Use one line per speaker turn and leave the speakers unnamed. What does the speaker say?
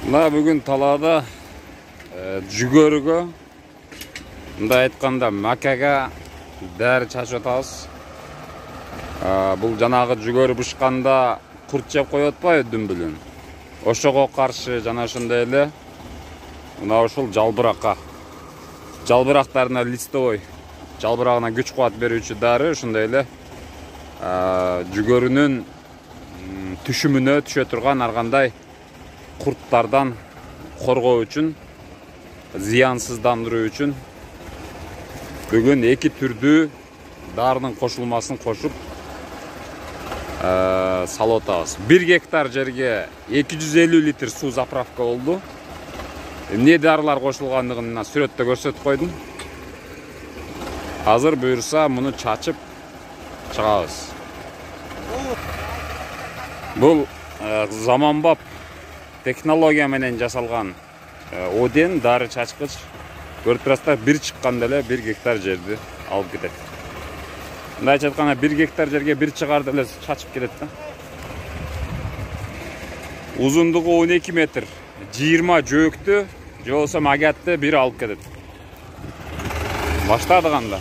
Мына бүгін талаада жүгөрүгө, мындай айтканда макага дәрі чачып атабыз. Бұл жанагы жүгөрү бышканда курт жеп коюп атпайбы дүмбүлүн. Ошого каршы жана ошондой эле мына ушул жалбырактарына листовой жалбырагына күч кубат берүүчү дары ошондой эле жүгөрүнүн түшүмүнө түшө турган ар кандай курттардан коргоо үчүн, зыянсыздандыруу үчүн бүгүн эки түрдүү дарынын кошулмасын кошуп салып атабыз. 1 гектар жерге 250 литр суу заправка болду. Эмне дарылар кошулгандыгын сүрөттө көрсөтүп койдум. Азыр буюрса муну чачып чыгабыз. Бул заманбап технология менен жасалган оден дары чачкыч. Көрүп турасыздар, бир чыкканда эле 1 гектар жерди алып кетет. Мындайча айтканда 1 гектар жерге бир чыгарды эле чачып келет да. Узундугу 12 метр, 20 жөөктү, же болсо магатты бир алып кетет. Баштадык анда.